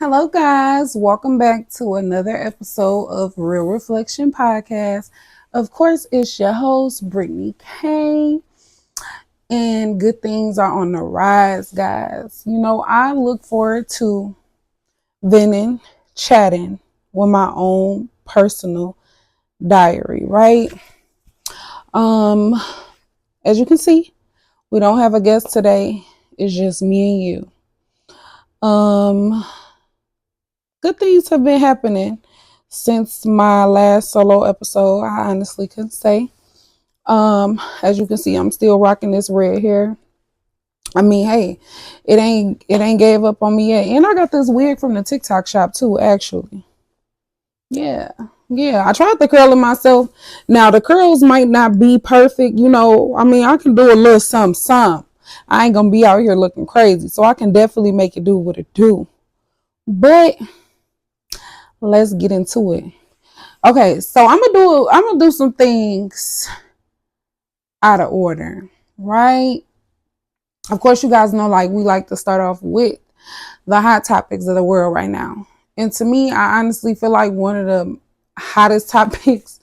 Hello, guys. Welcome back to another episode of Real Reflection Podcast. Of course, it's your host, Brittany K. And good things are on the rise, guys. I look forward to venting, chatting with my own personal diary, right? Um, as you can see, we don't have a guest today. It's just me and you. Good things have been happening since my last solo episode. I honestly could say. As you can see, I'm still rocking this red hair. I mean, hey, it ain't gave up on me yet. And I got this wig from the TikTok shop too, actually. Yeah. Yeah, I tried the curling myself. Now the curls might not be perfect, I mean, I can do a little some. I ain't gonna be out here looking crazy. So I can definitely make it do what it do. But let's get into it. Okay, so I'm gonna do some things out of order, right? Of course, you guys know like we like to start off with the hot topics of the world right now. And to me, I honestly feel like one of the hottest topics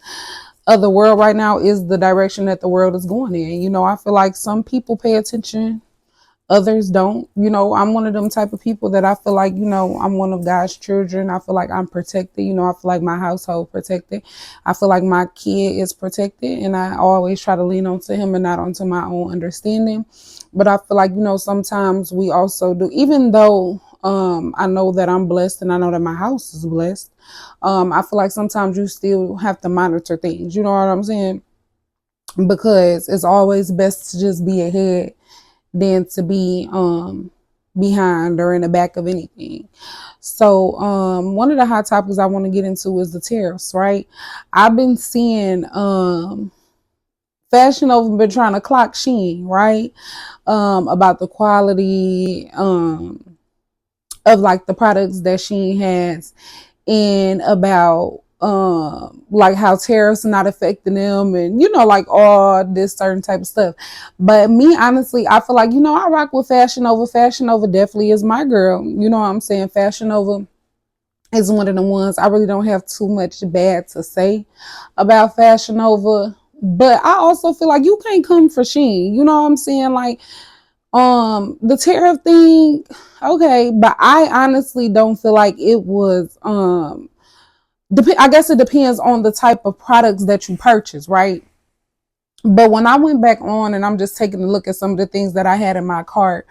of the world right now is the direction that the world is going in. I feel like some people pay attention, others don't. I'm one of them type of people that I feel like, I'm one of God's children. I feel like I'm protected. I feel like my household protected. I feel like my kid is protected, and I always try to lean onto him and not onto my own understanding. But I feel like, sometimes we also do, even though I know that I'm blessed and I know that my house is blessed. I feel like sometimes you still have to monitor things. You know what I'm saying? Because it's always best to just be ahead than to be behind or in the back of anything. So one of the hot topics I want to get into is the tariffs, right? I've been seeing Fashion Nova been trying to clock Shein, right? About the quality of like the products that Shein has, and about like how tariffs are not affecting them, and like all this certain type of stuff. But me, honestly, I feel like, I rock with Fashion Nova. Fashion Nova definitely is my girl. You know what I'm saying? Fashion Nova is one of the ones I really don't have too much bad to say about Fashion Nova. But I also feel like you can't come for Shein. You know what I'm saying? Like, the tariff thing, okay, but I honestly don't feel like it was I guess it depends on the type of products that you purchase, right? But when I went back on and I'm just taking a look at some of the things that I had in my cart,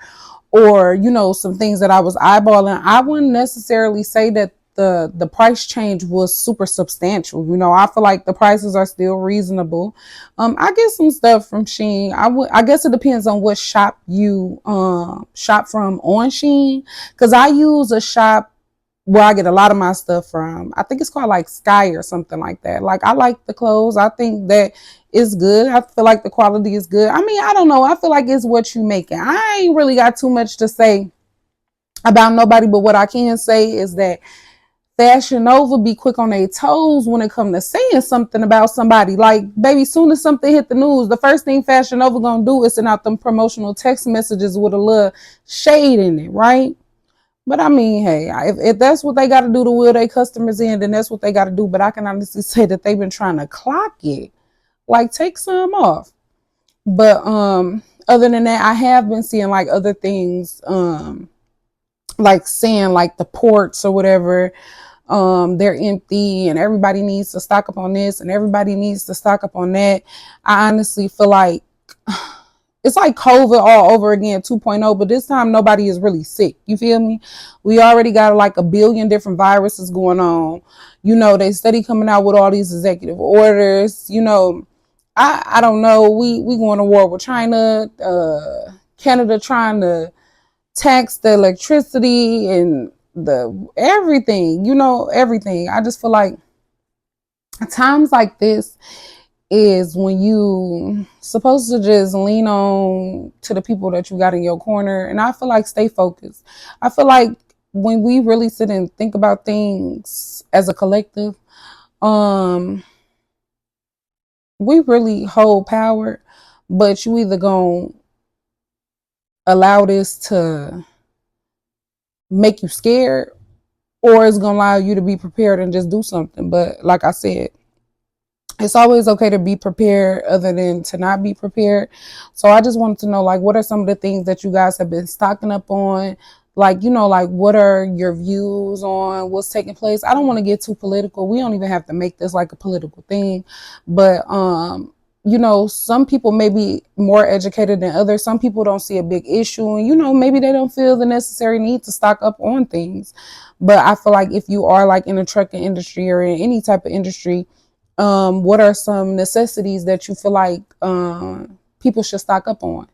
or some things that I was eyeballing, I wouldn't necessarily say that the price change was super substantial. I feel like the prices are still reasonable. I get some stuff from Shein. I guess it depends on what shop you shop from on Shein, because I use a shop where I get a lot of my stuff from. I think it's called like Sky or something like that. Like, I like the clothes. I think that it's good. I feel like the quality is good. I mean, I don't know. I feel like it's what you making. I ain't really got too much to say about nobody, but what I can say is that Fashion Nova be quick on their toes when it come to saying something about somebody. Like, baby, soon as something hit the news, the first thing Fashion Nova gonna do is send out them promotional text messages with a little shade in it, right? But I mean, hey, if that's what they got to do to wheel their customers in, then that's what they got to do. But I can honestly say that they've been trying to clock it, like take some off. But other than that, I have been seeing like other things, like saying like the ports or whatever, they're empty and everybody needs to stock up on this and everybody needs to stock up on that. I honestly feel like it's like COVID all over again 2.0, but this time nobody is really sick. You feel me? We already got like a billion different viruses going on. They steady coming out with all these executive orders. I don't know. We going to war with China, Canada trying to tax the electricity and the everything, everything. I just feel like times like this is when you supposed to just lean on to the people that you got in your corner. And I feel like stay focused. I feel like when we really sit and think about things as a collective, um, we really hold power, but you either gonna allow this to make you scared, or it's gonna allow you to be prepared and just do something. But like I said, it's always okay to be prepared other than to not be prepared. So I just wanted to know, like, what are some of the things that you guys have been stocking up on? Like, like, what are your views on what's taking place? I don't want to get too political. We don't even have to make this like a political thing. But some people may be more educated than others. Some people don't see a big issue, and maybe they don't feel the necessary need to stock up on things. But I feel like if you are like in the trucking industry or in any type of industry, what are some necessities that you feel like people should stock up on?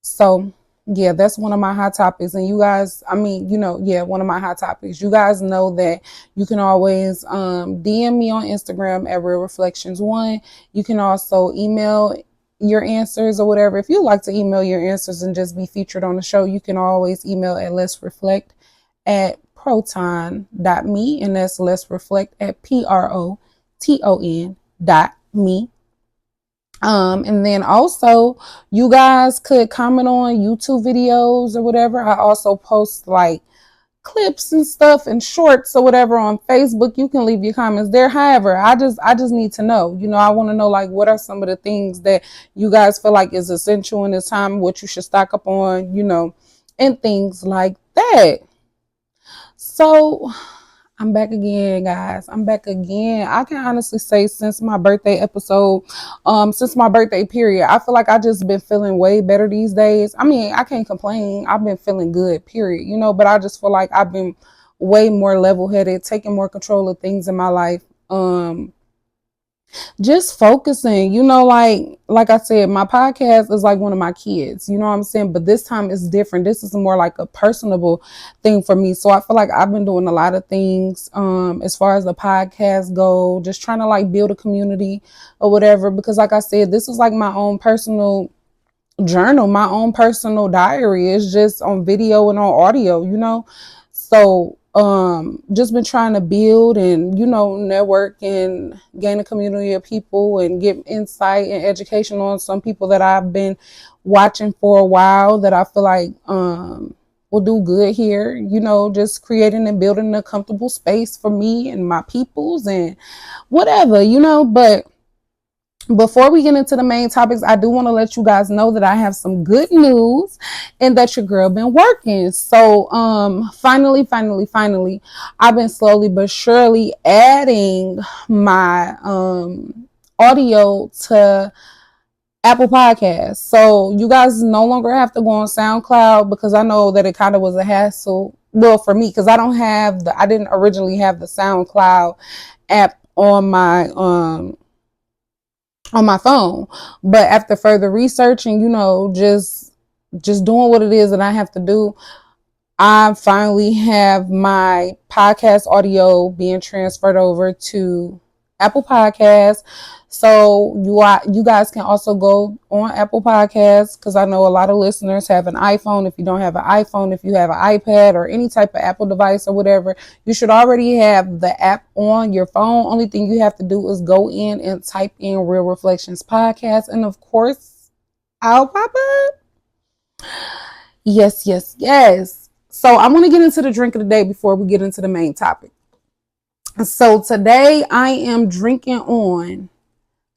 So yeah, that's one of my hot topics. And you guys, one of my hot topics. You guys know that you can always DM me on Instagram at Real Reflections One. You can also email your answers or whatever. If you like to email your answers and just be featured on the show, you can always email at Let's Reflect at proton.me, and that's Let's Reflect at PROTON.me. And then also you guys could comment on YouTube videos or whatever. I also post like clips and stuff and shorts or whatever on Facebook. You can leave your comments there. However, I just need to know, I want to know, like, what are some of the things that you guys feel like is essential in this time, what you should stock up on, and things like that. So I'm back again, guys. I'm back again. I can honestly say since my birthday episode, since my birthday period, I feel like I just been feeling way better these days. I mean, I can't complain. I've been feeling good, period. But I just feel like I've been way more level-headed, taking more control of things in my life. Just focusing, like I said, my podcast is like one of my kids, you know what I'm saying? But this time it's different. This is more like a personable thing for me. So I feel like I've been doing a lot of things as far as the podcast go, just trying to like build a community or whatever, because like I said, this is like my own personal journal, my own personal diary. Is just on video and on audio. So just been trying to build and network and gain a community of people and get insight and education on some people that I've been watching for a while that I feel like will do good here, just creating and building a comfortable space for me and my peoples and whatever, but before we get into the main topics, I do want to let you guys know that I have some good news and that your girl been working. So finally, I've been slowly but surely adding my audio to Apple Podcasts. So you guys no longer have to go on SoundCloud, because I know that it kind of was a hassle. Well, for me, because I didn't originally have the SoundCloud app on my phone. But after further research and just doing what it is that I have to do, I finally have my podcast audio being transferred over to Apple Podcasts. So you guys can also go on Apple Podcasts, because I know a lot of listeners have an iPhone. If you don't have an iPhone, if you have an iPad or any type of Apple device or whatever, you should already have the app on your phone. Only thing you have to do is go in and type in Real Reflections Podcast, and of course I'll pop up. Yes. So I want to get into the drink of the day before we get into the main topic. So today I am drinking on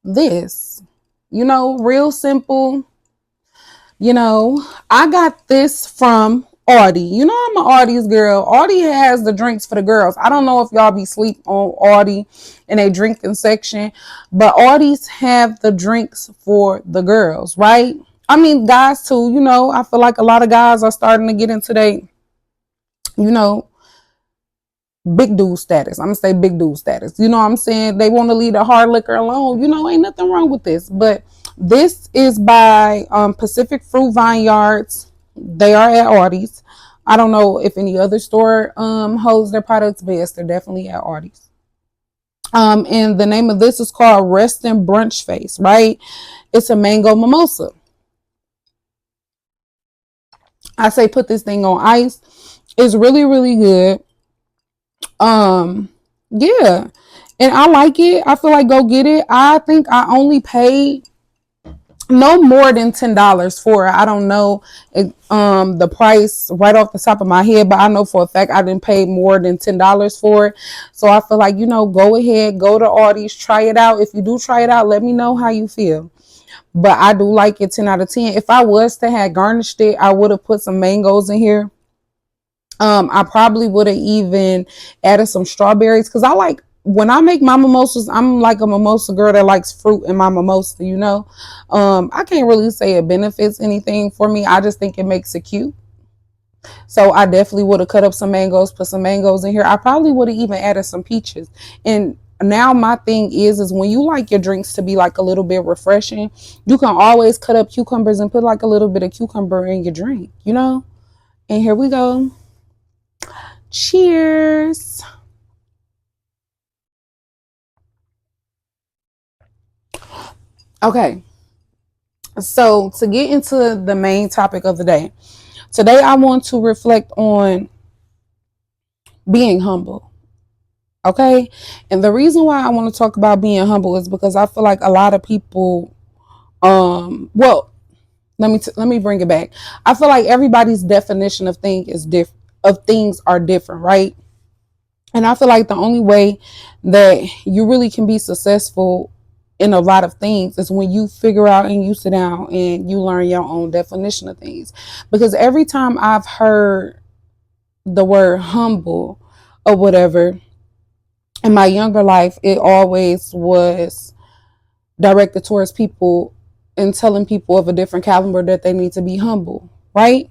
this, real simple. I got this from Audi. I'm an Audi's girl. Audi has the drinks for the girls. I don't know if y'all be sleep on Audi in a drinking section, but Audi's have the drinks for the girls, right? I mean, guys too, I feel like a lot of guys are starting to get into big dude status. I'm gonna say big dude status. You know what I'm saying? They want to leave the hard liquor alone. Ain't nothing wrong with this. But this is by Pacific Fruit Vineyards. They are at Artie's. I don't know if any other store holds their products, but yes, they're definitely at Artie's. And the name of this is called Restin' Brunch Face, right? It's a mango mimosa. I say put this thing on ice. It's really, really good. Yeah, and I like it. I feel like go get it. I think I only paid no more than $10 for it. I don't know the price right off the top of my head, but I know for a fact I didn't pay more than $10 for it. So I feel like, go ahead, go to Aldi's, try it out. If you do try it out, let me know how you feel. But I do like it 10 out of 10. If I was to have garnished it, I would have put some mangoes in here. I probably would have even added some strawberries, because I like, when I make my mimosas, I'm like a mimosa girl that likes fruit in my mimosa. I can't really say it benefits anything for me. I just think it makes it cute. So I definitely would have cut up some mangoes, put some mangoes in here. I probably would have even added some peaches. And now my thing is when you like your drinks to be like a little bit refreshing, you can always cut up cucumbers and put like a little bit of cucumber in your drink. And here we go. Cheers. Okay. So to get into the main topic of the day, today I want to reflect on being humble. Okay. And the reason why I want to talk about being humble is because I feel like a lot of people, well, let me bring it back. I feel like everybody's definition of things are different, right? And I feel like the only way that you really can be successful in a lot of things is when you figure out and you sit down and you learn your own definition of things. Because every time I've heard the word humble or whatever in my younger life, it always was directed towards people and telling people of a different caliber that they need to be humble, right?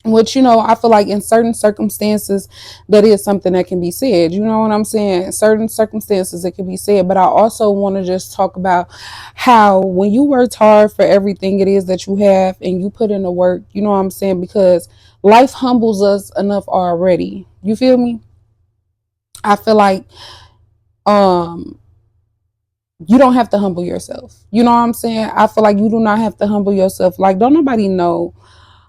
Which, I feel like in certain circumstances, that is something that can be said. You know what I'm saying? In certain circumstances, it can be said. But I also want to just talk about how when you worked hard for everything it is that you have and you put in the work, you know what I'm saying? Because life humbles us enough already. You feel me? I feel like um you don't have to humble yourself. You know what I'm saying? I feel like you do not have to humble yourself. Like, don't nobody know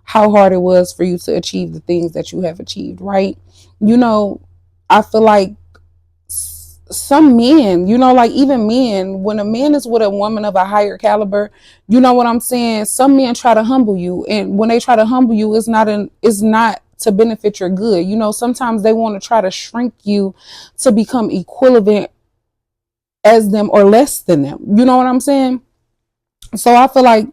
how hard it was for you to achieve the things that you have achieved, right? You know, I feel like some men, like even men, when a man is with a woman of a higher caliber, you know what I'm saying? Some men try to humble you, and when they try to humble you, it's not to benefit your good. Sometimes they want to try to shrink you to become equivalent as them or less than them. You know what I'm saying? So I feel like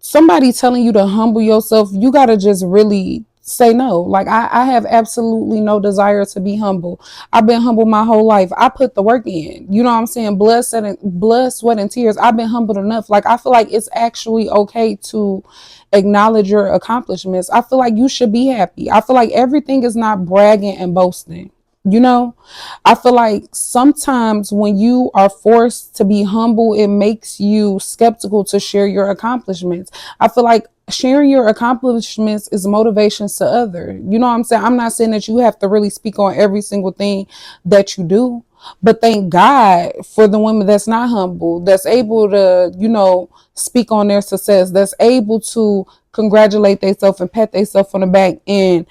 somebody telling you to humble yourself, you gotta just really say no. Like I have absolutely no desire to be humble. I've been humble my whole life. I put the work in. You know what I'm saying? Blood, sweat, and tears. I've been humbled enough. Like I feel like it's actually okay to acknowledge your accomplishments. I feel like you should be happy. I feel like everything is not bragging and boasting. I feel like sometimes when you are forced to be humble, it makes you skeptical to share your accomplishments. I feel like sharing your accomplishments is motivations to others. You know what I'm saying? I'm not saying that you have to really speak on every single thing that you do, but thank God for the women that's not humble, that's able to, speak on their success, that's able to congratulate themselves and pat themselves on the back and,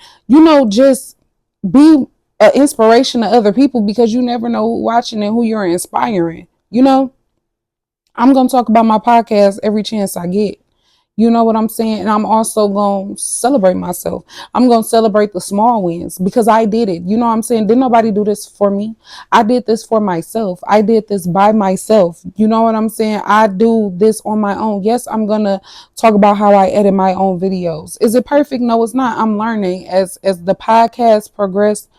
just be an inspiration to other people, because you never know who's watching and who you're inspiring. I'm going to talk about my podcast every chance I get. You know what I'm saying? And I'm also going to celebrate myself. I'm going to celebrate the small wins because I did it. You know what I'm saying? Didn't nobody do this for me? I did this for myself. I did this by myself. You know what I'm saying? I do this on my own. Yes, I'm going to talk about how I edit my own videos. Is it perfect? No, it's not. I'm learning as the podcast progressed.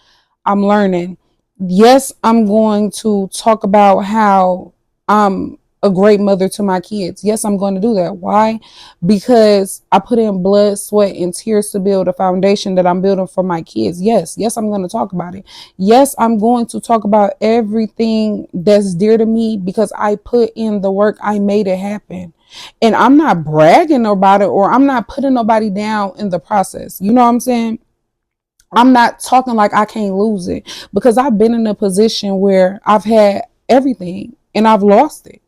I'm learning. Yes, I'm going to talk about how I'm a great mother to my kids. Yes, I'm going to do that. Why? Because I put in blood, sweat, and tears to build a foundation that I'm building for my kids. Yes, I'm going to talk about it. Yes, I'm going to talk about everything that's dear to me because I put in the work. I made it happen. And I'm not bragging about it, or I'm not putting nobody down in the process. You know what I'm saying? I'm not talking like I can't lose it, because I've been in a position where I've had everything and I've lost it,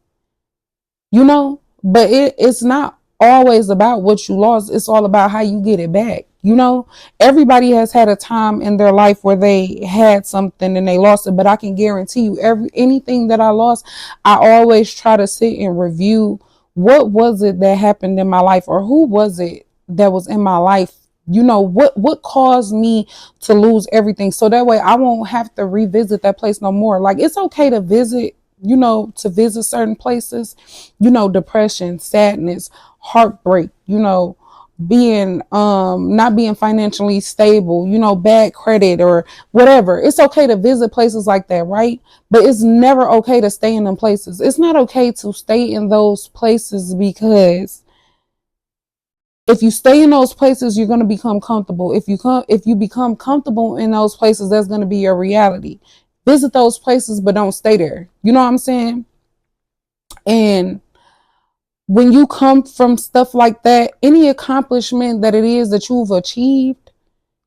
but it's not always about what you lost. It's all about how you get it back. You know, everybody has had a time in their life where they had something and they lost it, but I can guarantee you anything that I lost, I always try to sit and review what was it that happened in my life, or who was it that was in my life. You know, what caused me to lose everything, so that way I won't have to revisit that place no more. Like, it's okay to visit, you know, to visit certain places, you know, depression, sadness, heartbreak, you know, being not being financially stable, you know, bad credit or whatever. It's okay to visit places like that, right? But it's never okay to stay in them places. It's not okay to stay in those places, because if you stay in those places, you're going to become comfortable. If you become comfortable in those places, that's going to be your reality. Visit those places, but don't stay there. You know what I'm saying? And when you come from stuff like that, any accomplishment that it is that you've achieved,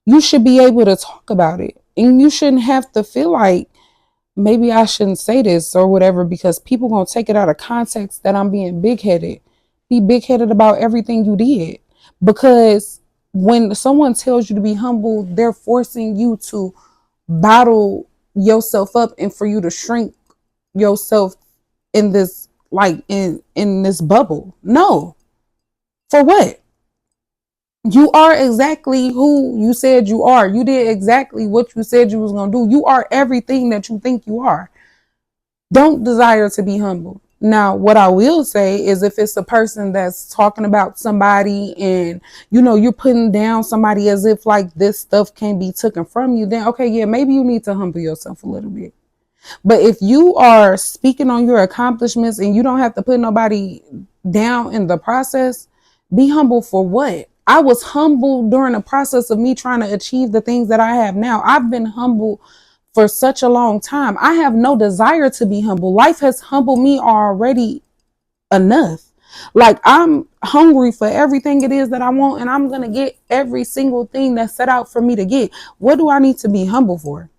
you should be able to talk about it. And you shouldn't have to feel like, maybe I shouldn't say this or whatever, because people going to take it out of context that I'm being big headed. Be big headed about everything you did. Because when someone tells you to be humble, they're forcing you to bottle yourself up and for you to shrink yourself in this, like in this bubble. No. For what? You are exactly who you said you are. You did exactly what you said you was going to do. You are everything that you think you are. Don't desire to be humble. Now, what I will say is, if it's a person that's talking about somebody and, you know, you're putting down somebody as if like this stuff can be taken from you, then okay, yeah, maybe you need to humble yourself a little bit. But if you are speaking on your accomplishments and you don't have to put nobody down in the process, be humble for what? I was humble during the process of me trying to achieve the things that I have now. I've been humble for such a long time. I have no desire to be humble. Life has humbled me already enough. Like, I'm hungry for everything it is that I want, and I'm going to get every single thing that's set out for me to get. What do I need to be humble for?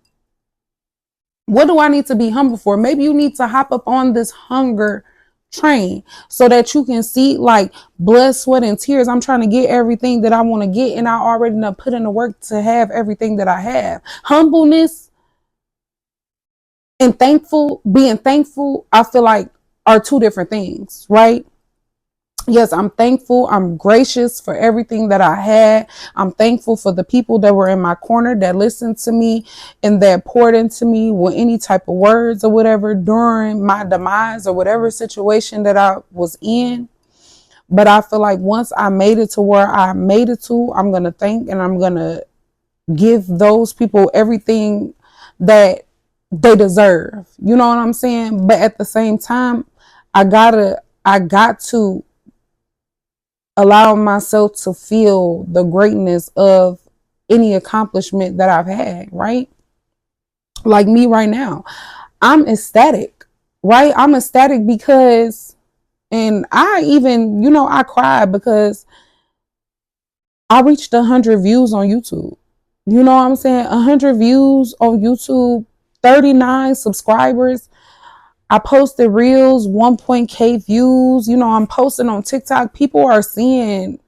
What do I need to be humble for? Maybe you need to hop up on this hunger train so that you can see, like, blood, sweat, and tears. I'm trying to get everything that I want to get, and I already put in the work to have everything that I have. Humbleness and being thankful, I feel like are two different things, right? Yes, I'm thankful. I'm gracious for everything that I had. I'm thankful for the people that were in my corner that listened to me and that poured into me with any type of words or whatever during my demise or whatever situation that I was in. But I feel like once I made it to where I made it to, I'm going to thank and I'm going to give those people everything that they deserve. You know what I'm saying? But at the same time, I got to allow myself to feel the greatness of any accomplishment that I've had, right? Like me right now, I'm ecstatic, right? I'm ecstatic because, and I even, you know, I cried because I reached 100 views on YouTube. You know what I'm saying? 100 views on YouTube, 39 subscribers. I posted reels, 1.k views. You know, I'm posting on TikTok. People are seeing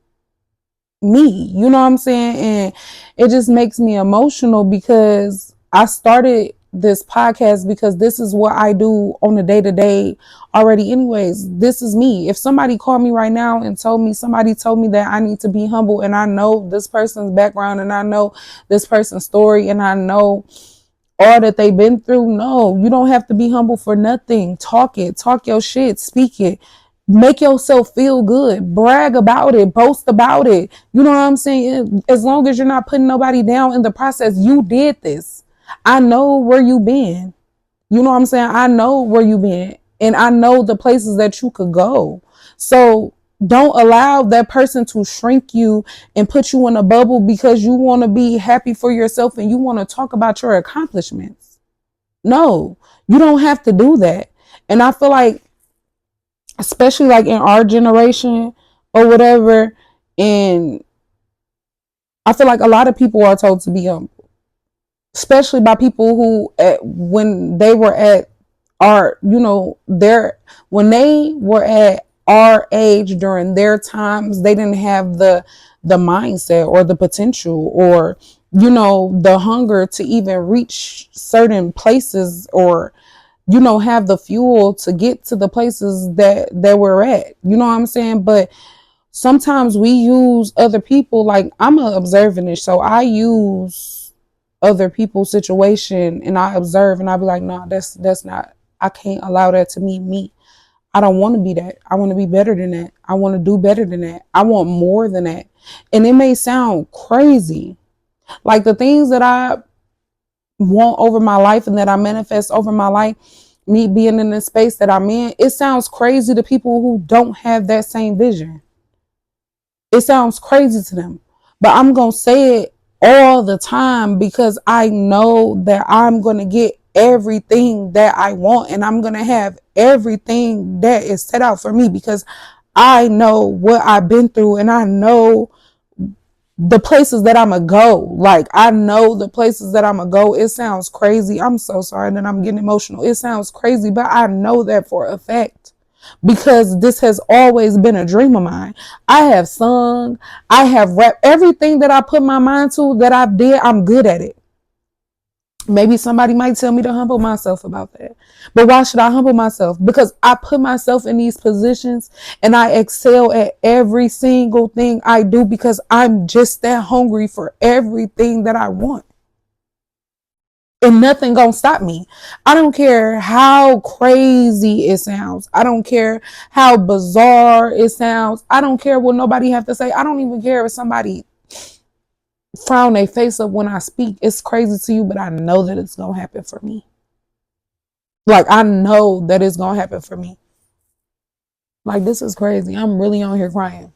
me, you know what I'm saying? And it just makes me emotional because I started this podcast because this is what I do on a day-to-day already anyways. This is me. If somebody called me right now and somebody told me that I need to be humble, and I know this person's background and I know this person's story and I know all that they've been through, no, you don't have to be humble for nothing. Talk your shit, speak it, make yourself feel good, brag about it, boast about it. You know what I'm saying? As long as you're not putting nobody down in the process, you did this. I know where you been. You know what I'm saying? I know where you been, and I know the places that you could go. So don't allow that person to shrink you and put you in a bubble because you want to be happy for yourself and you want to talk about your accomplishments. No, you don't have to do that. And I feel like, especially like in our generation or whatever, and I feel like a lot of people are told to be humble, especially by people who when they were at our, you know, when they were at our age, during their times, they didn't have the mindset or the potential or, you know, the hunger to even reach certain places or, you know, have the fuel to get to the places that we're at. You know what I'm saying? But sometimes we use other people. Like, I'm a observantist, so I use other people's situation and I observe and I be like, no, that's not, I can't allow that to meet me. I don't want to be that. I want to be better than that. I want to do better than that. I want more than that. And it may sound crazy. Like, the things that I want over my life and that I manifest over my life, me being in the space that I'm in, it sounds crazy to people who don't have that same vision. It sounds crazy to them. But I'm going to say it all the time because I know that I'm going to get everything that I want and I'm going to have everything that is set out for me because I know what I've been through and I know the places that I'm going to go. Like, I know the places that I'm going to go. It sounds crazy. I'm so sorry that I'm getting emotional. It sounds crazy, but I know that for a fact because this has always been a dream of mine. I have sung, I have rapped, everything that I put my mind to that I did, I'm good at it. Maybe somebody might tell me to humble myself about that. But why should I humble myself? Because I put myself in these positions and I excel at every single thing I do because I'm just that hungry for everything that I want. And nothing gonna stop me. I don't care how crazy it sounds. I don't care how bizarre it sounds. I don't care what nobody have to say. I don't even care if somebody frown their face up when I speak. It's crazy to you, but I know that it's gonna happen for me. Like, I know that it's gonna happen for me. Like, this is crazy. I'm really on here crying.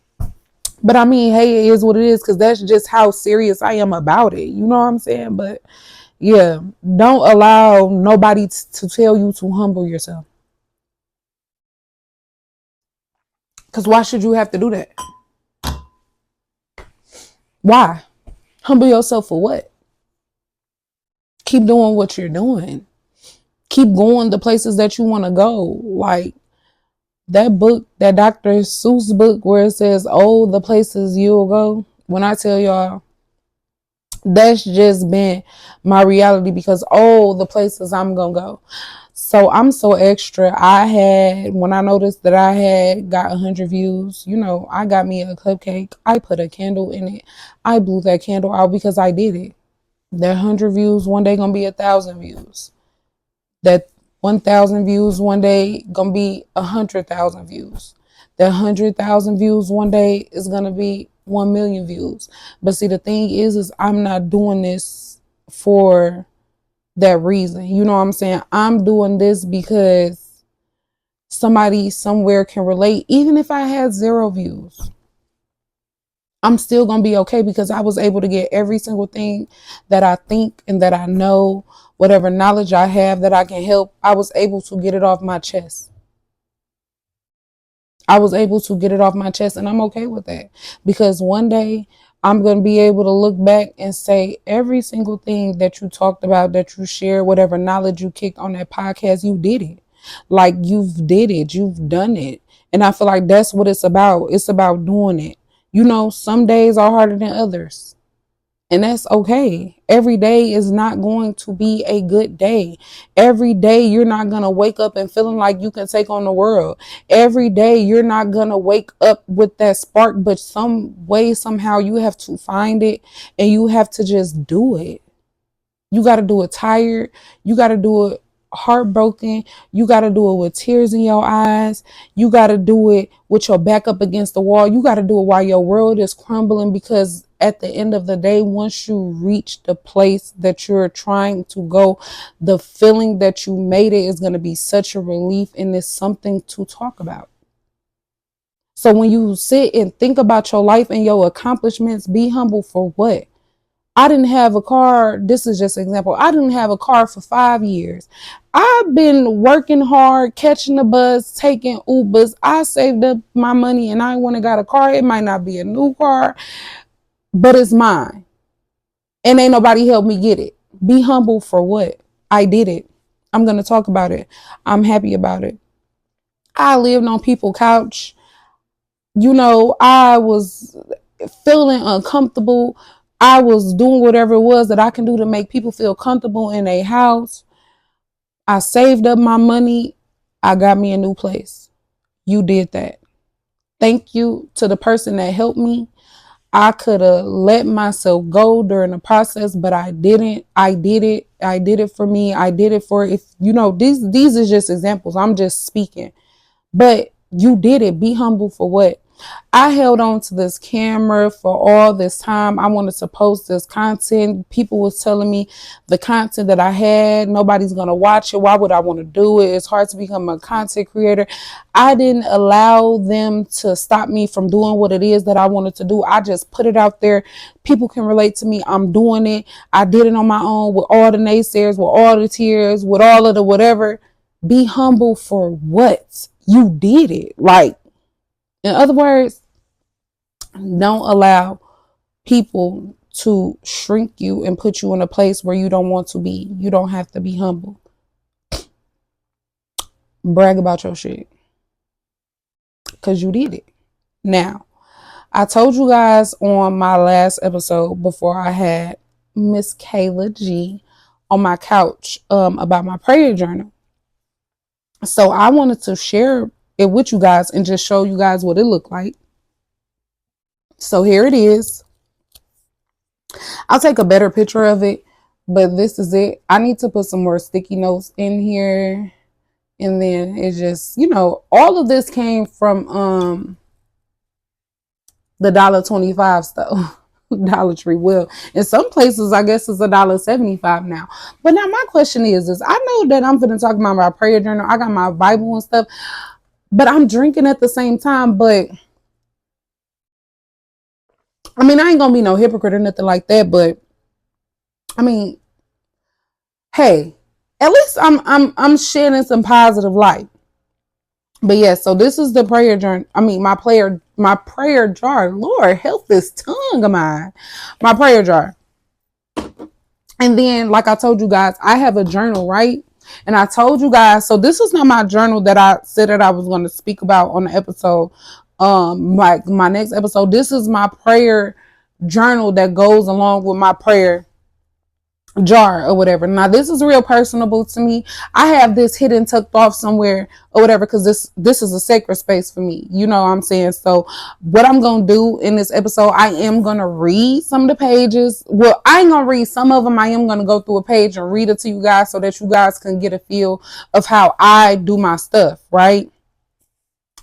But I mean, hey, it is what it is because that's just how serious I am about it. You know what I'm saying? But yeah, don't allow nobody to tell you to humble yourself. Because why should you have to do that? Why? Humble yourself for what? Keep doing what you're doing. Keep going the places that you want to go. Like that book, that Dr. Seuss book where it says, oh, the places you'll go. When I tell y'all, that's just been my reality because, oh, the places I'm going to go. So I'm so extra. When I noticed that I had got 100 views, you know, I got me a cupcake. I put a candle in it. I blew that candle out because I did it. That 100 views one day gonna be 1,000 views. That 1,000 views one day gonna be 100,000 views. That 100,000 views one day is gonna be 1,000,000 views. But see, the thing is I'm not doing this for that reason. You know what I'm saying? I'm doing this because somebody somewhere can relate. Even if I had 0 views, I'm still going to be okay because I was able to get every single thing that I think and that I know, whatever knowledge I have that I can help. I was able to get it off my chest. I was able to get it off my chest and I'm okay with that because one day I'm going to be able to look back and say every single thing that you talked about, that you shared, whatever knowledge you kicked on that podcast, you did it. Like you've did it, you've done it. And I feel like that's what it's about. It's about doing it. You know, some days are harder than others. And that's okay. Every day is not going to be a good day. Every day you're not going to wake up and feeling like you can take on the world. Every day you're not going to wake up with that spark, but some way, somehow you have to find it and you have to just do it. You got to do it tired. You got to do it heartbroken. You got to do it with tears in your eyes. You got to do it with your back up against the wall. You got to do it while your world is crumbling because at the end of the day, once you reach the place that you're trying to go, the feeling that you made it is going to be such a relief and it's something to talk about. So when you sit and think about your life and your accomplishments, be humble for what? I didn't have a car. This is just an example. I didn't have a car for 5 years. I've been working hard, catching the bus, taking Ubers. I saved up my money and I went and got a car. It might not be a new car, but it's mine. And ain't nobody helped me get it. Be humble for what? I did it. I'm going to talk about it. I'm happy about it. I lived on people's couch. I was feeling uncomfortable. I was doing whatever it was that I can do to make people feel comfortable in a house. I saved up my money. I got me a new place. You did that. Thank you to the person that helped me. I could have let myself go during the process, but I didn't. I did it. I did it for me. I did it for, if these are just examples. I'm just speaking. But you did it. Be humble for what? I held on to this camera for all this time. I wanted to post this content. People was telling me the content that I had, nobody's going to watch it. Why would I want to do it? It's hard to become a content creator. I didn't allow them to stop me from doing what it is that I wanted to do. I just put it out there. People can relate to me. I'm doing it. I did it on my own with all the naysayers, with all the tears, with all of the whatever. Be humble for what? You did it. Like, in other words, don't allow people to shrink you and put you in a place where you don't want to be. You don't have to be humble. Brag about your shit, because you did it. Now, I told you guys on my last episode before I had Miss Kayla G on my couch about my prayer journal. So I wanted to share it with you guys and just show you guys what it looked like. So here it is. I'll take a better picture of it, but this is it. I need to put some more sticky notes in here. And then it just, all of this came from the $1.25 stuff. Dollar Tree. Well, in some places I guess it's $1.75 now. But now my question is I know that I'm gonna talk about my prayer journal. I got my Bible and stuff, but I'm drinking at the same time. But I mean, I ain't gonna be no hypocrite or nothing like that, but I mean, hey, at least I'm shedding some positive light. But yeah, so this is the prayer journal. I mean, my prayer jar. Lord, help this tongue of mine. My prayer jar. And then, like I told you guys, I have a journal, right? And I told you guys, so this is not my journal that I said that I was going to speak about on the episode. Like my next episode, this is my prayer journal that goes along with my prayer jar or whatever. Now this is real personable to me. I have this hidden tucked off somewhere or whatever, because this is a sacred space for me. You know what I'm saying? So what I'm gonna do in this episode, I am gonna read some of the pages. Well, I ain't gonna read some of them. I am gonna go through a page and read it to you guys so that you guys can get a feel of how I do my stuff, right?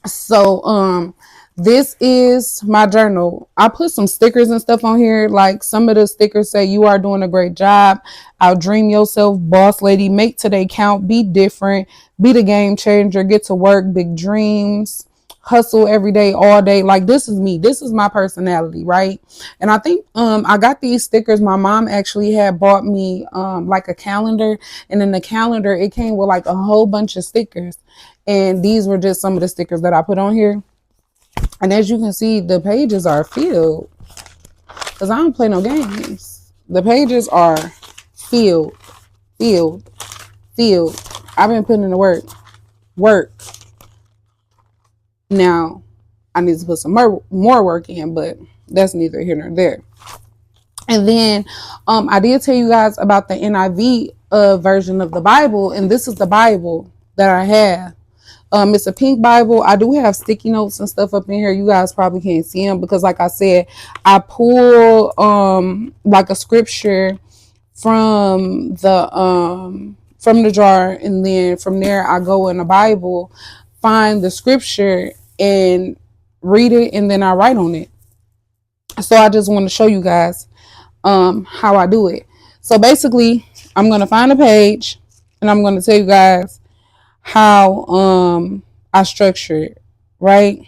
So this is my journal. I put some stickers and stuff on here. Like some of the stickers say, "You are doing a great job. Outdream yourself, boss lady. Make today count. Be different. Be the game changer. Get to work. Big dreams. Hustle every day, all day." Like this is me. This is my personality, right? And I think I got these stickers. My mom actually had bought me like a calendar, and in the calendar it came with like a whole bunch of stickers. And these were just some of the stickers that I put on here. And as you can see, the pages are filled, because I don't play no games. The pages are filled, filled, filled. I've been putting in the work. Now, I need to put some more work in, but that's neither here nor there. And then I did tell you guys about the NIV version of the Bible, and this is the Bible that I have. It's a pink Bible. I do have sticky notes and stuff up in here. You guys probably can't see them because, like I said, I pull like a scripture from the jar, and then from there I go in the Bible, find the scripture and read it, and then I write on it. So I just want to show you guys how I do it. So basically, I'm gonna find a page, and I'm gonna tell you guys how I structure it, right?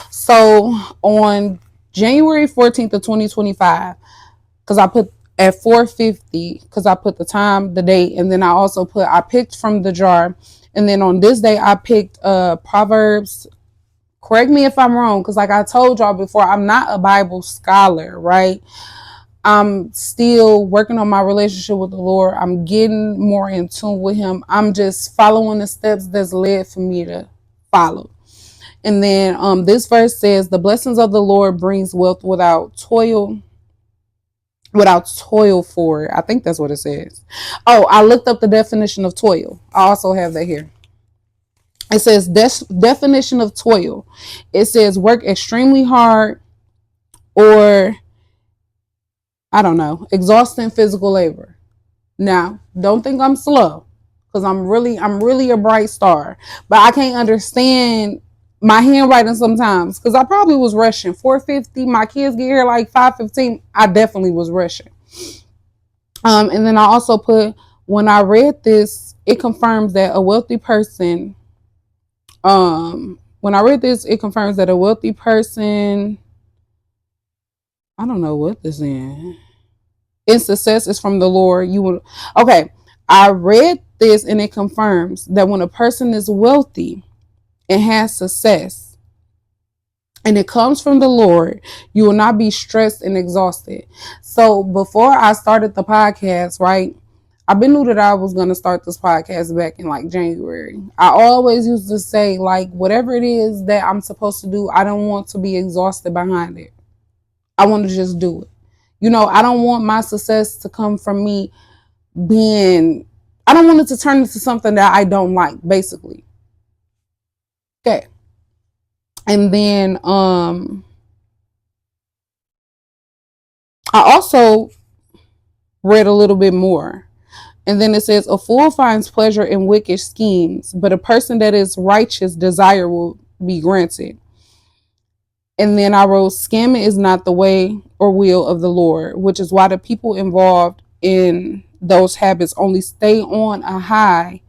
So on January 14th of 2025, because I put at 4:50, because I put the time, the date, and then I picked from the jar, and then on this day I picked Proverbs. Correct me if I'm wrong, because like I told y'all before, I'm not a Bible scholar, right? I'm still working on my relationship with the Lord. I'm getting more in tune with him. I'm just following the steps that's led for me to follow. And then this verse says, the blessings of the Lord brings wealth without toil for it. I think that's what it says. Oh, I looked up the definition of toil. I also have that here. It says definition of toil. It says work extremely hard or, I don't know, exhausting physical labor. Now, don't think I'm slow, because I'm really a bright star, but I can't understand my handwriting sometimes because I probably was rushing. 4:50, my kids get here like 5:15. I definitely was rushing. And then I also put, when I read this, it confirms that a wealthy person. When I read this, it confirms that a wealthy person. I don't know what this is. In success is from the Lord. You will. Okay, I read this and it confirms that when a person is wealthy and has success and it comes from the Lord, you will not be stressed and exhausted. So before I started the podcast, right, I've been knew that I was going to start this podcast back in like January. I always used to say, like, whatever it is that I'm supposed to do, I don't want to be exhausted behind it. I want to just do it. You know, I don't want my success to come from me I don't want it to turn into something that I don't like, basically. Okay. And then I also read a little bit more. And then it says, a fool finds pleasure in wicked schemes, but a person that is righteous desire will be granted. And then I wrote, scamming is not the way or will of the Lord, which is why the people involved in those habits only stay on a high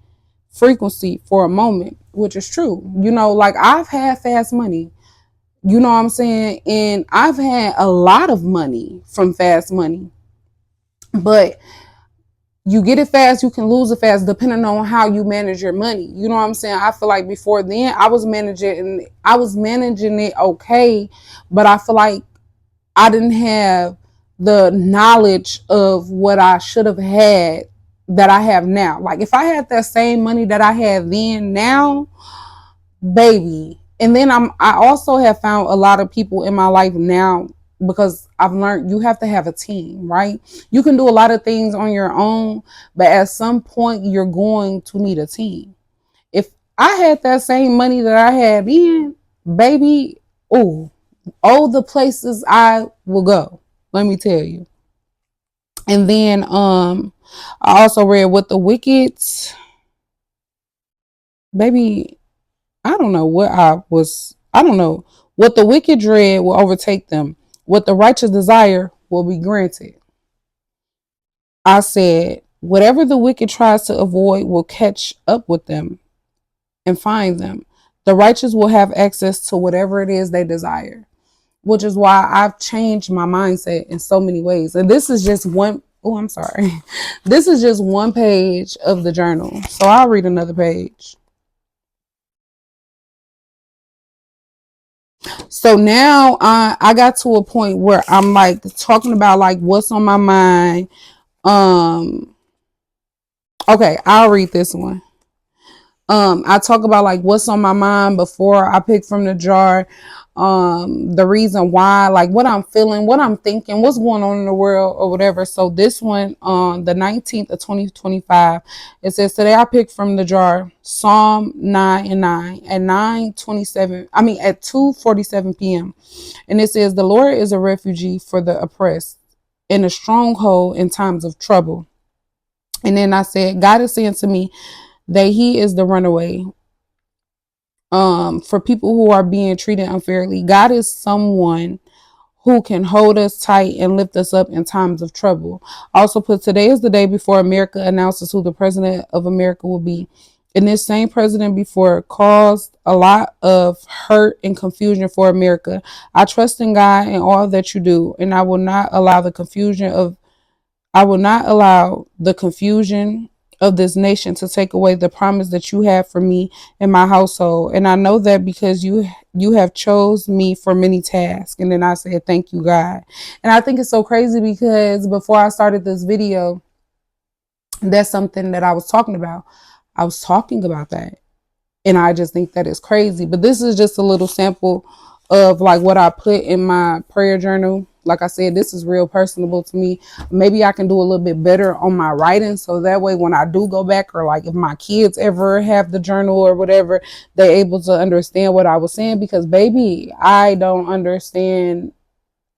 frequency for a moment, which is true. You know, like I've had fast money, you know what I'm saying? And I've had a lot of money from fast money, but you get it fast, you can lose it fast, depending on how you manage your money. You know what I'm saying? I feel like before then I was managing it okay, but I feel like I didn't have the knowledge of what I should have had that I have now. Like if I had that same money that I had then now, baby. And then I also have found a lot of people in my life now, because I've learned you have to have a team, right? You can do a lot of things on your own, but at some point you're going to need a team. If I had that same money that I had then, baby, the places I will go, let me tell you. And then I also read what the wicked, baby, I don't know what the wicked dread will overtake them. What the righteous desire will be granted. I said, whatever the wicked tries to avoid will catch up with them and find them. The righteous will have access to whatever it is they desire, which is why I've changed my mindset in so many ways. And this is just one, I'm sorry. This is just one page of the journal. So I'll read another page. So now I got to a point where I'm like talking about like what's on my mind. Okay, I'll read this one. I talk about like what's on my mind before I pick from the jar. The reason why, like what I'm feeling, what I'm thinking, what's going on in the world or whatever. So this one on the 19th of 2025, it says, today I picked from the jar Psalm 9 and 9 at 2:47 p.m. And it says, the Lord is a refuge for the oppressed and a stronghold in times of trouble. And then I said, God is saying to me that he is the runaway for people who are being treated unfairly. God is someone who can hold us tight and lift us up in times of trouble. Also put, today is the day before America announces who the president of America will be. And this same president before caused a lot of hurt and confusion for America. I trust in God in all that you do, and I will not allow the confusion of this nation to take away the promise that you have for me and my household. And I know that because you have chose me for many tasks. And then I said, thank you, God. And I think it's so crazy because before I started this video, that's something that I was talking about. I was talking about that. And I just think that is crazy. But this is just a little sample of like what I put in my prayer journal. Like I said, this is real personable to me. Maybe I can do a little bit better on my writing, so that way when I do go back, or like if my kids ever have the journal or whatever, they're able to understand what I was saying. Because baby, I don't understand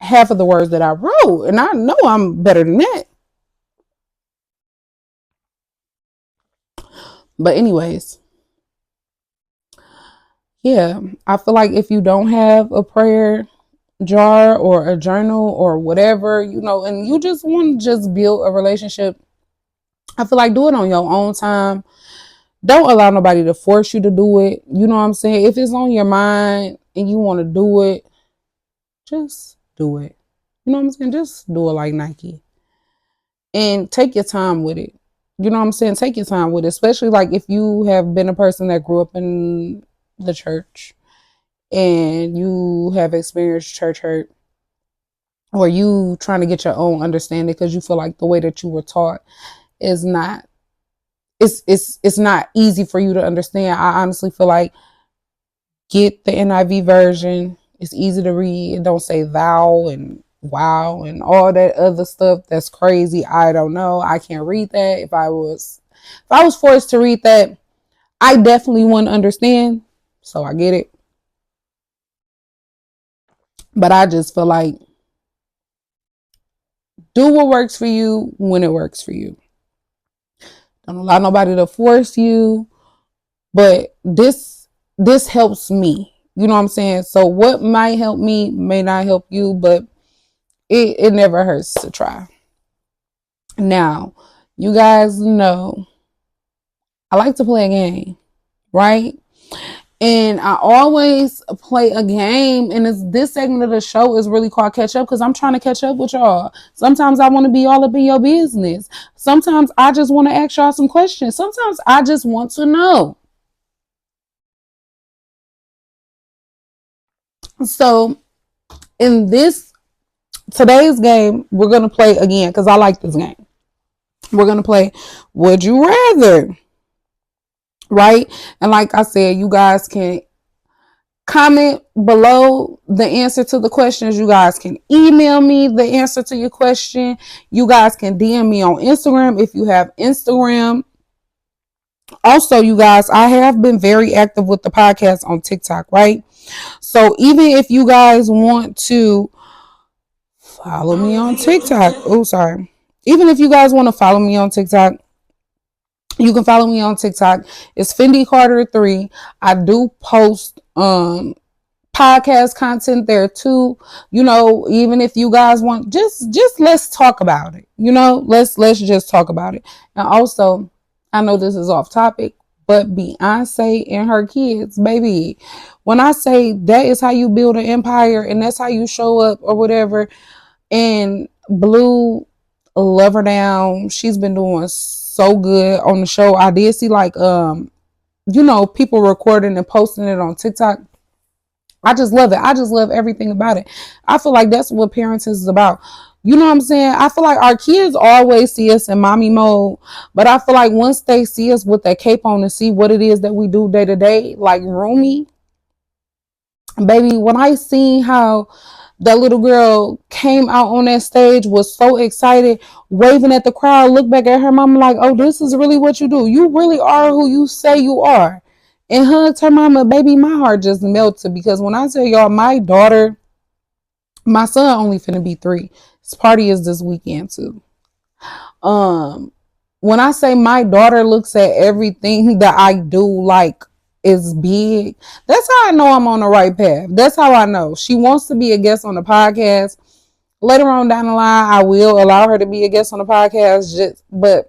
half of the words that I wrote, and I know I'm better than that. But anyways, yeah, I feel like if you don't have a prayer jar or a journal or whatever, and you just want to just build a relationship, I feel like do it on your own time. Don't allow nobody to force you to do it. You know what I'm saying? If it's on your mind and you want to do it, just do it. You know what I'm saying? Just do it like Nike. And take your time with it. You know what I'm saying? Take your time with it, especially like if you have been a person that grew up in the church and you have experienced church hurt, or you trying to get your own understanding because you feel like the way that you were taught is not, it's not easy for you to understand. I honestly feel like get the NIV version. It's easy to read. It don't say thou and wow and all that other stuff that's crazy. I don't know. I can't read that. If I was forced to read that, I definitely wouldn't understand. So I get it. But I just feel like do what works for you when it works for you. Don't allow nobody to force you. But this helps me. You know what I'm saying? So what might help me may not help you, but it never hurts to try. Now, you guys know I like to play a game, right? And I always play a game, and this segment of the show is really called Catch Up because I'm trying to catch up with y'all. Sometimes I want to be all up in your business. Sometimes I just want to ask y'all some questions. Sometimes I just want to know. So in this today's game, we're gonna play again because I like this game. We're gonna play Would You Rather, right? And like I said, you guys can comment below the answer to the questions. You guys can email me the answer to your question. You guys can DM me on Instagram if you have Instagram. Also, you guys, I have been very active with the podcast on TikTok, right? So even if you guys want to follow me on TikTok, oh, sorry. Even if you guys want to follow me on TikTok, you can follow me on TikTok. It's Fendi Carter 3. I do post podcast content there too. Even if you guys want, just let's talk about it. Let's just talk about it. And also, I know this is off topic, but Beyonce and her kids, baby, when I say that is how you build an empire and that's how you show up or whatever, and Blue, love her down. She's been doing so good on the show. I did see like people recording and posting it on TikTok. I just love it. I just love everything about it. I feel like that's what parenting is about. You know what I'm saying? I feel like our kids always see us in mommy mode, but I feel like once they see us with that cape on and see what it is that we do day to day, like Rumi, baby, when I seen how that little girl came out on that stage, was so excited, waving at the crowd, look back at her mama like, oh, this is really what you do. You really are who you say you are. And hugged her mama, baby, my heart just melted because when I tell y'all, my son only finna be 3. His party is this weekend too. When I say my daughter looks at everything that I do like is big, that's how I know I'm on the right path. That's how I know. She wants to be a guest on the podcast. Later on down the line, I will allow her to be a guest on the podcast, but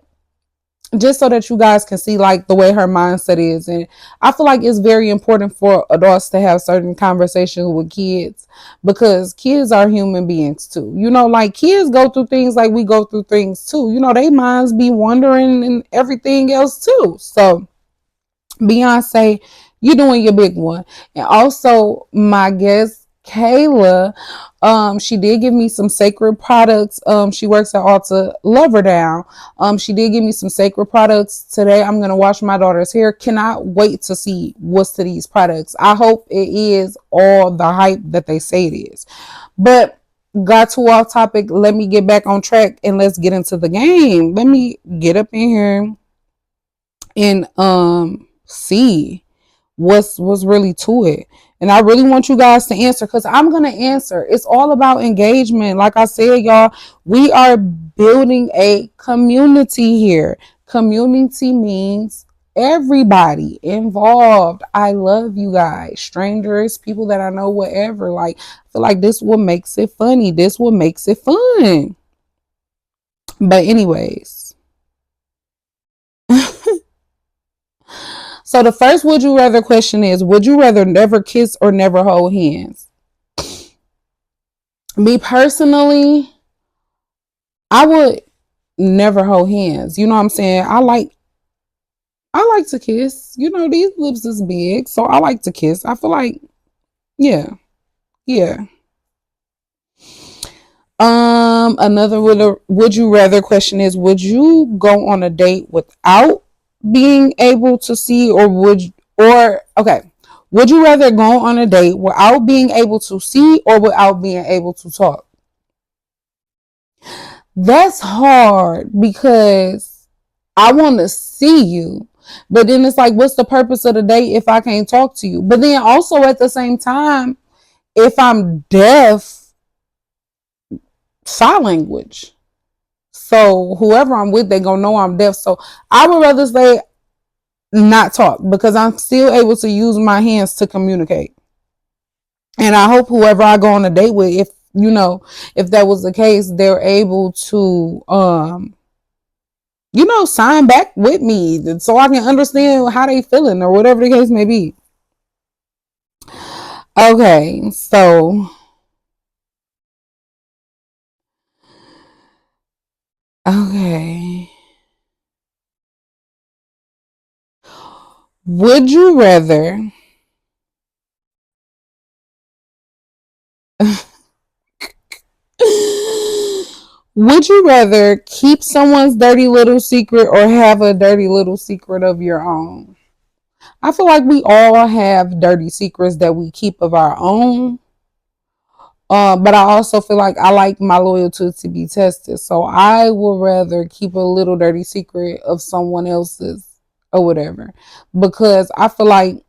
just so that you guys can see like the way her mindset is. And I feel like it's very important for adults to have certain conversations with kids because kids are human beings too. Like kids go through things like we go through things too. They minds be wondering and everything else too. So Beyonce, you're doing your big one. And also my guest Kayla, she did give me some sacred products. She works at Ulta. Love her down. She did give me some sacred products today. I'm gonna wash my daughter's hair. Cannot wait to see what's to these products. I hope it is all the hype that they say it is. But got too off topic. Let me get back on track and let's get into the game. Let me get up in here and see what's really to it. And I really want you guys to answer because I'm gonna answer. It's all about engagement. Like I said, y'all, we are building a community here. Community means everybody involved. I love you guys, strangers, people that I know, whatever. Like, I feel like this what makes it funny. This what makes it fun. But anyways, so the first would you rather question is, would you rather never kiss or never hold hands? Me personally, I would never hold hands. You know what I'm saying? I like to kiss. You know, these lips is big, so I like to kiss. I feel like, yeah, yeah. Another would you rather question is, would you go on a date without being able to see, or would you rather go on a date without being able to see or without being able to talk? That's hard because I want to see you. But then it's like, what's the purpose of the date if I can't talk to you? But then also at the same time, if I'm deaf, sign language. So whoever I'm with, they gonna know I'm deaf. So I would rather say not talk because I'm still able to use my hands to communicate. And I hope whoever I go on a date with, if that was the case, they're able to sign back with me so I can understand how they feeling or whatever the case may be. Okay, so okay. Would you rather would you rather keep someone's dirty little secret or have a dirty little secret of your own? I feel like we all have dirty secrets that we keep of our own. But I also feel like I like my loyalty to be tested. So I would rather keep a little dirty secret of someone else's or whatever. Because I feel like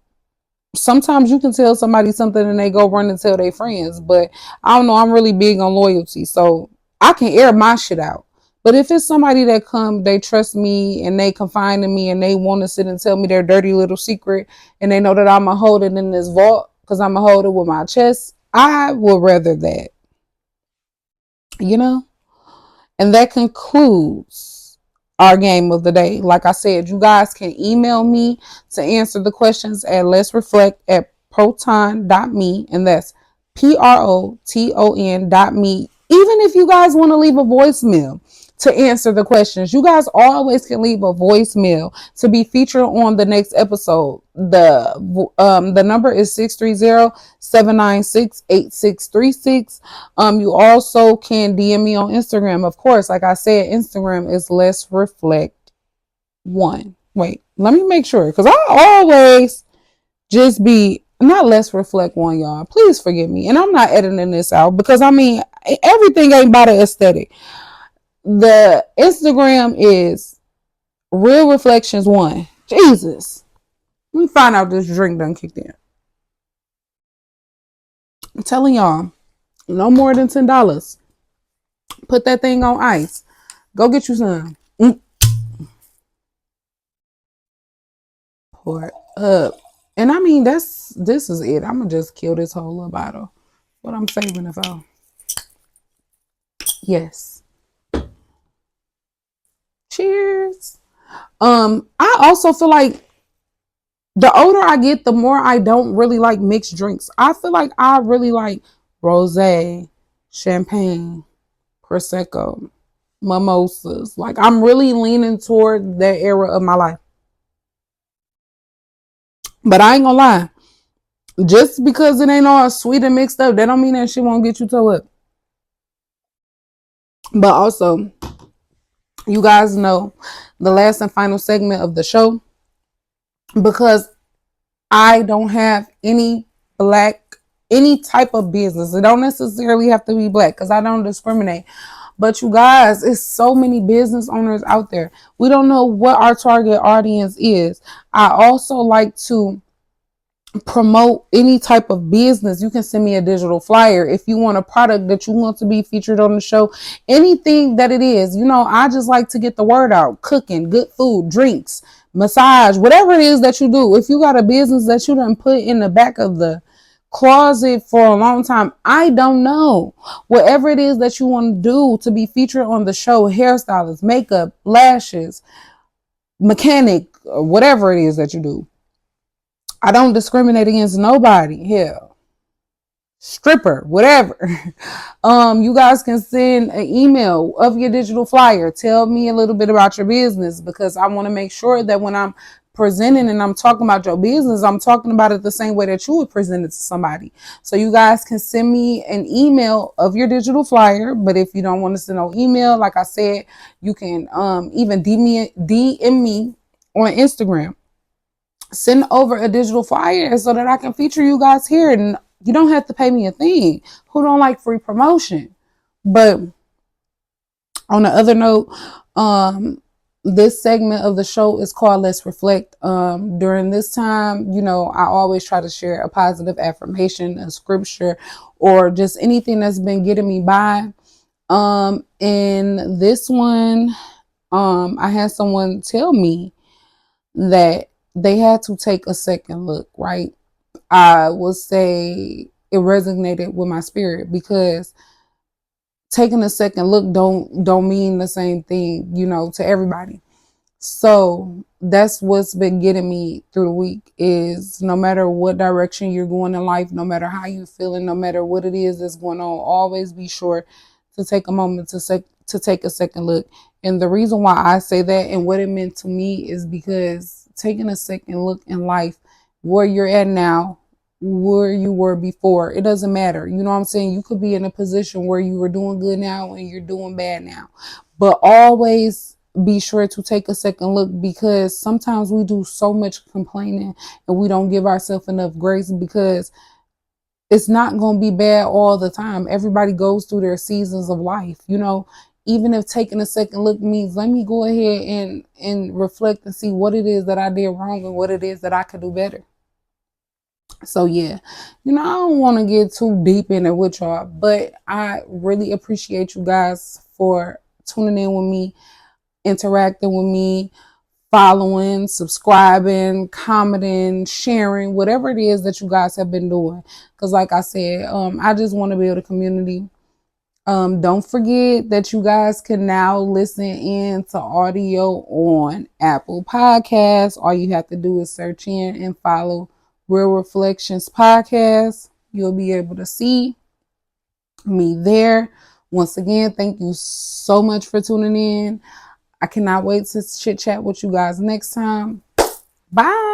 sometimes you can tell somebody something and they go run and tell their friends. But I don't know, I'm really big on loyalty. So I can air my shit out. But if it's somebody that they trust me and they confide in me and they want to sit and tell me their dirty little secret and they know that I'm going to hold it in this vault because I'm going to hold it with my chest, I would rather that, you know? And that concludes our game of the day. Like I said, you guys can email me to answer the questions at let's reflect at proton.me, and that's proton.me. Even if you guys want to leave a voicemail to answer the questions, you guys always can leave a voicemail to be featured on the next episode. The number is 630-796-8636. You also can DM me on Instagram. Of course, like I said, Instagram is let's reflect one. Wait, let me make sure because I always just be not let's reflect one, y'all. Please forgive me. And I'm not editing this out because I mean everything ain't about the aesthetic. The Instagram is real reflections one. Jesus. Let me find out this drink done kicked in. I'm telling y'all, no more than $10. Put that thing on ice. Go get you some. Pour it up. And I mean, this is it. I'm going to just kill this whole little bottle. What I'm saving it for. Yes. Cheers. I also feel like the older I get, the more I don't really like mixed drinks. I feel like I really like rosé, champagne, prosecco, mimosas. Like I'm really leaning toward that era of my life. But I ain't gonna lie. Just because it ain't all sweet and mixed up, that don't mean that shit won't get you toe up. But also, you guys know the last and final segment of the show, because I don't have any type of business. It don't necessarily have to be black because I don't discriminate. But you guys, it's so many business owners out there. We don't know what our target audience is. I also like to promote any type of business. You can send me a digital flyer if you want a product that you want to be featured on the show, anything that it is. I just like to get the word out. Cooking, good food, drinks, massage, whatever it is that you do. If you got a business that you done put in the back of the closet for a long time, I don't know, whatever it is that you want to do to be featured on the show, hairstylist, makeup, lashes, mechanic, or whatever it is that you do, I don't discriminate against nobody. Hell, stripper, whatever. You guys can send an email of your digital flyer. Tell me a little bit about your business, because I want to make sure that when I'm presenting and I'm talking about your business, I'm talking about it the same way that you would present it to somebody. So you guys can send me an email of your digital flyer. But if you don't want to send no email, like I said, you can even DM me on Instagram. Send over a digital flyer so that I can feature you guys here, and you don't have to pay me a thing. Who don't like free promotion? But on the other note, this segment of the show is called Let's Reflect. During this time, I always try to share a positive affirmation, a scripture, or just anything that's been getting me by. In this one, I had someone tell me that they had to take a second look, right? I would say it resonated with my spirit, because taking a second look don't mean the same thing, to everybody. So that's what's been getting me through the week, is no matter what direction you're going in life, no matter how you're feeling, no matter what it is that's going on, always be sure to take a moment to take a second look. And the reason why I say that and what it meant to me is because taking a second look in life, where you're at now, where you were before, it doesn't matter. You know what I'm saying? You could be in a position where you were doing good now and you're doing bad now. But always be sure to take a second look, because sometimes we do so much complaining and we don't give ourselves enough grace, because it's not going to be bad all the time. Everybody goes through their seasons of life, even if taking a second look means, let me go ahead and reflect and see what it is that I did wrong and what it is that I could do better. So yeah, I don't want to get too deep in it with y'all, but I really appreciate you guys for tuning in with me, interacting with me, following, subscribing, commenting, sharing, whatever it is that you guys have been doing. Because like I said, I just want to build a community. Don't forget that you guys can now listen in to audio on Apple Podcasts. All you have to do is search in and follow Real Reflections Podcast. You'll be able to see me there. Once again, thank you so much for tuning in. I cannot wait to chit chat with you guys next time. Bye.